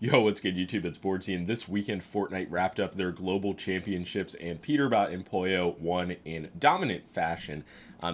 Yo, what's good YouTube? It's boardzy, and this weekend Fortnite wrapped up their global championships and Peterbot and Pollo won in dominant fashion.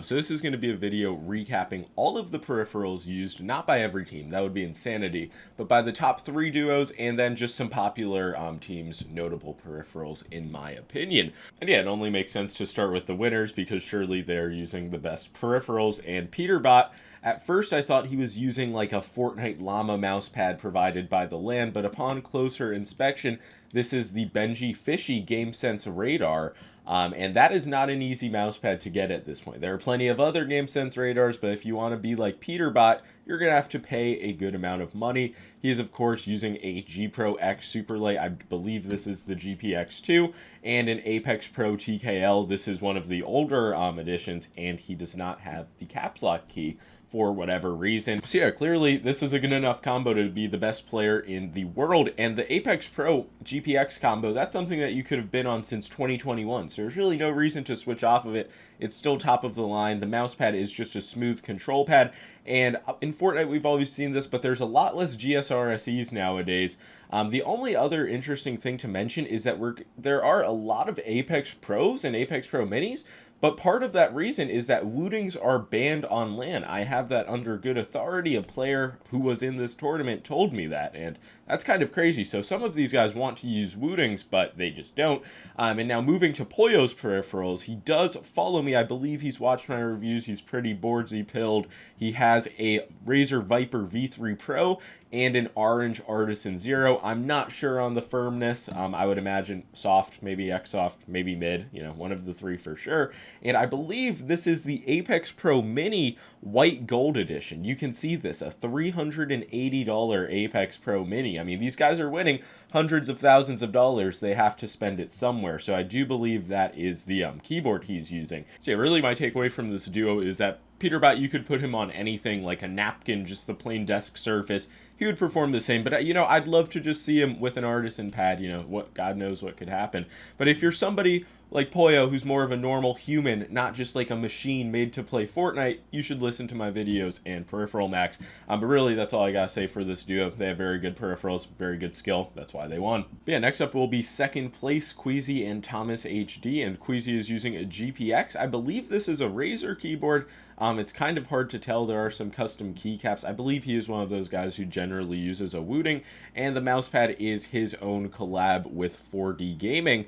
So this is going to be a video recapping all of the peripherals used, not by every team, that would be insanity, but by the top 3 duos and then just some popular teams' notable peripherals in my opinion. And yeah, it only makes sense to start with the winners because surely they're using the best peripherals, and Peterbot, at first I thought he was using like a FORTNITE llama mousepad provided by the LAN, but upon closer inspection, this is the Benji Fishy GameSense radar. And that is not an easy mousepad to get at this point. There are plenty of other GameSense radars, but if you want to be like Peterbot, you're going to have to pay a good amount of money. He is, of course, using a G Pro X Superlight. I believe this is the GPX2, and an Apex Pro TKL. This is one of the older editions, and he does not have the caps lock key for whatever reason. So yeah, clearly this is a good enough combo to be the best player in the world, and the Apex Pro GPX combo, that's something that you could have been on since 2021, so there's really no reason to switch off of it. It's still top of the line. The mousepad is just a smooth control pad, and in Fortnite we've always seen this, but there's a lot less GSRSEs nowadays. The only other interesting thing to mention is that there are a lot of Apex Pros and Apex Pro Minis, but part of that reason is that wootings are banned on LAN. I have that under good authority. A player who was in this tournament told me that, and that's kind of crazy. So some of these guys want to use wootings, but they just don't. And now moving to Pollo's peripherals, he does follow me. I believe he's watched my reviews. He's pretty boardsy pilled. He has a Razer Viper V3 Pro and an orange Artisan 0. I'm not sure on the firmness. I would imagine soft, maybe X-soft, maybe mid, one of the 3 for sure. And I believe this is the Apex Pro Mini White Gold Edition. You can see this, a $380 Apex Pro Mini. I mean, these guys are winning hundreds of thousands of dollars. They have to spend it somewhere. So I do believe that is the keyboard he's using. So yeah, really my takeaway from this duo is that Peterbot, you could put him on anything like a napkin, just the plain desk surface. He would perform the same, but I'd love to just see him with an Artisan pad. What, God knows what could happen. But if you're somebody like Pollo, who's more of a normal human, not just like a machine made to play Fortnite, you should listen to my videos and Peripheral Max. But really, that's all I gotta say for this duo. They have very good peripherals, very good skill. That's why they won. But yeah, next up will be second place, Queasy Th0masHD, and Queasy is using a GPX. I believe this is a Razer keyboard. It's kind of hard to tell. There are some custom keycaps. I believe he is one of those guys who generally uses a wooting, and the mousepad is his own collab with 4D Gaming.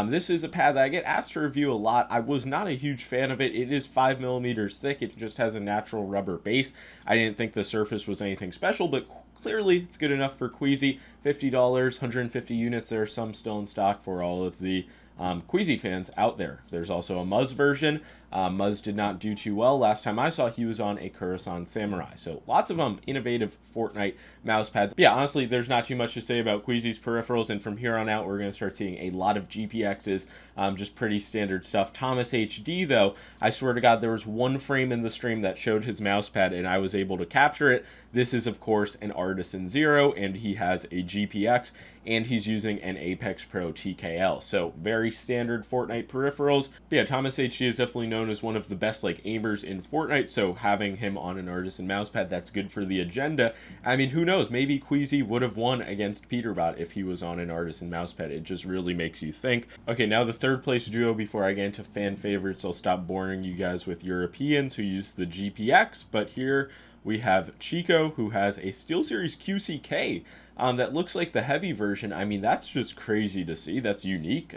This is a pad that I get asked to review a lot. I was not a huge fan of it. It is 5mm thick. It just has a natural rubber base. I didn't think the surface was anything special, but clearly it's good enough for Queasy. $50, 150 units. There are some still in stock for all of the Queasy fans out there. There's also a Muzz version. Muzz did not do too well. Last time I saw, he was on a Coruscant Samurai. So lots of innovative Fortnite mousepads. But yeah, honestly, there's not too much to say about Queasy's peripherals, and from here on out, we're going to start seeing a lot of GPXs, just pretty standard stuff. Th0masHD, though, I swear to God, there was one frame in the stream that showed his mousepad, and I was able to capture it. This is, of course, an Artisan 0, and he has a GPX, and he's using an Apex Pro TKL. So very standard Fortnite peripherals. But yeah, Th0masHD is definitely known as one of the best aimers in Fortnite, so having him on an Artisan mousepad, that's good for the agenda. I mean, who knows, maybe Queasy would have won against Peterbot if he was on an Artisan mousepad. It just really makes you think. Okay, now the third place duo. Before I get into fan favorites, I'll stop boring you guys with Europeans who use the GPX, but here we have Chico, who has a SteelSeries QCK that looks like the heavy version. I mean, that's just crazy to see. That's unique.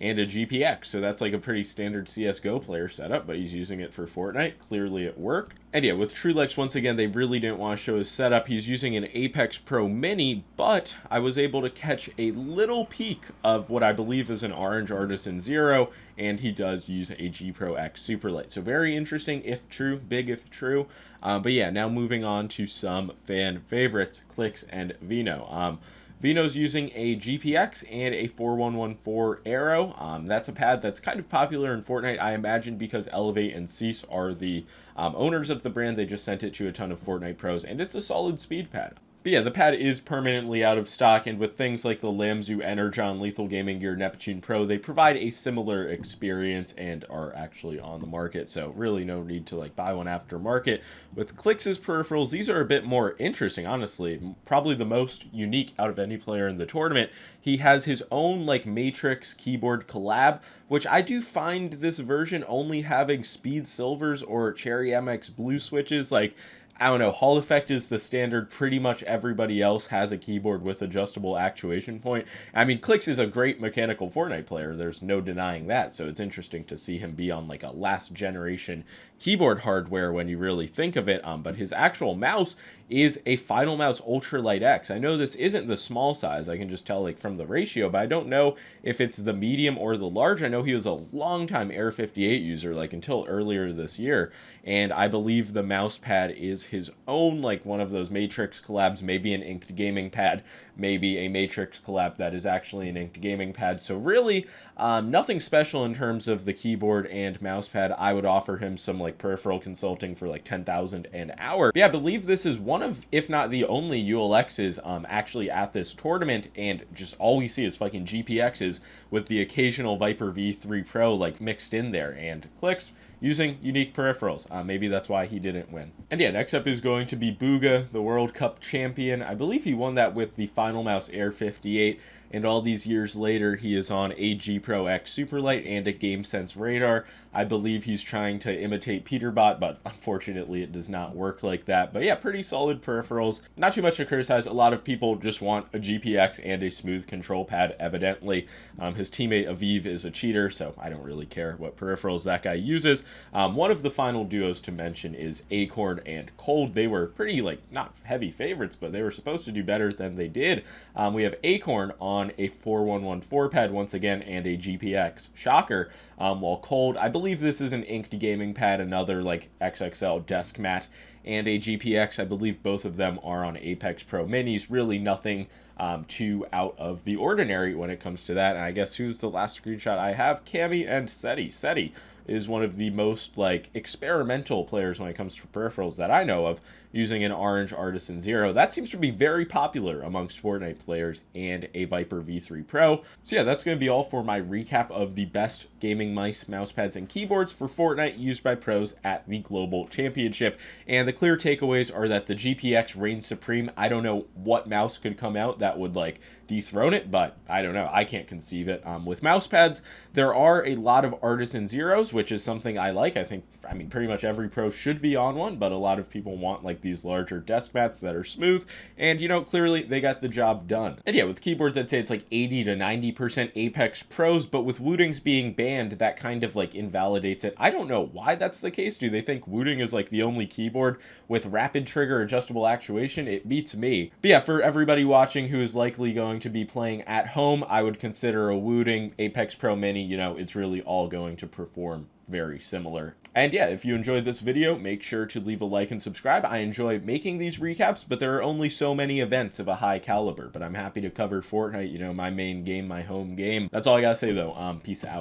And a GPX, so that's like a pretty standard CSGO player setup, but he's using it for Fortnite. Clearly it worked. And yeah, with Trulex, once again, they really didn't want to show his setup. He's using an Apex Pro Mini, but I was able to catch a little peek of what I believe is an orange Artisan 0, and he does use a G Pro X Superlight. So very interesting, if true, big if true. But yeah, now moving on to some fan favorites, Clix and Veno. Veno's using a GPX and a 4114 Arrow. That's a pad that's kind of popular in Fortnite, I imagine, because Elevate and Cease are the owners of the brand. They just sent it to a ton of Fortnite pros, and it's a solid speed pad. But yeah, the pad is permanently out of stock, and with things like the Lamzu Energon Lethal Gaming Gear Neptune Pro, they provide a similar experience and are actually on the market, so really no need to like buy one aftermarket. With Clix's peripherals, these are a bit more interesting, honestly. Probably the most unique out of any player in the tournament. He has his own like Matrix keyboard collab, which I do find this version only having Speed Silvers or Cherry MX Blue switches. Like, I don't know, Hall Effect is the standard. Pretty much everybody else has a keyboard with adjustable actuation point. I mean, Clix is a great mechanical Fortnite player. There's no denying that. So it's interesting to see him be on like a last generation keyboard hardware when you really think of it. But his actual mouse is a Final Mouse Ultralight X. I know this isn't the small size. I can just tell like from the ratio, but I don't know if it's the medium or the large. I know he was a longtime Air 58 user, like until earlier this year. And I believe the mouse pad is his own, like one of those Matrix collabs, maybe an inked gaming pad, maybe a Matrix collab that is actually an inked gaming pad. So really, nothing special in terms of the keyboard and mouse pad. I would offer him some like peripheral consulting for like 10,000 an hour. But yeah, I believe this is one of, if not the only ULXs actually at this tournament, and just all we see is fucking GPXs with the occasional Viper V3 Pro like mixed in there, and Clix using unique peripherals. Maybe that's why he didn't win. And yeah, next up is going to be Bugha, the World Cup champion. I believe he won that with the Final Mouse Air 58, and all these years later, he is on a G Pro X Superlight and a GameSense radar. I believe he's trying to imitate Peterbot, but unfortunately it does not work like that. But yeah, pretty solid peripherals. Not too much to criticize. A lot of people just want a GPX and a smooth control pad, evidently. His teammate Aviv is a cheater, so I don't really care what peripherals that guy uses. One of the final duos to mention is Acorn and Cold. They were pretty, like, not heavy favorites, but they were supposed to do better than they did. We have Acorn on a 4114 pad once again and a GPX. Shocker. While Cold, I believe this is an inked gaming pad, another like XXL desk mat, and a GPX. I believe both of them are on Apex Pro Minis. Really nothing too out of the ordinary when it comes to that. And I guess who's the last screenshot I have? Kami and Setty. Setty is one of the most like experimental players when it comes to peripherals that I know of, using an orange Artisan 0. That seems to be very popular amongst Fortnite players, and a Viper V3 Pro. So yeah, that's going to be all for my recap of the best gaming mice, mouse pads, and keyboards for Fortnite used by pros at the Global Championship. And the clear takeaways are that the GPX reigns supreme. I don't know what mouse could come out that would like dethrone it, but I don't know. I can't conceive it. With mouse pads, there are a lot of Artisan Zeros, which is something I like. I mean, pretty much every pro should be on one, but a lot of people want like these larger desk mats that are smooth, and you know, clearly they got the job done. And yeah, with keyboards, I'd say it's like 80 to 90% Apex Pros, but with Wootings being banned, that kind of like invalidates it. I don't know why that's the case. Do they think Wooting is like the only keyboard with rapid trigger adjustable actuation? It beats me. But yeah, for everybody watching who is likely going to be playing at home, I would consider a Wooting Apex Pro Mini. You know, it's really all going to perform very similar. And yeah, if you enjoyed this video, make sure to leave a like and subscribe. I enjoy making these recaps, but there are only so many events of a high caliber, but I'm happy to cover Fortnite, you know, my main game, my home game. That's all I gotta say though. Peace out.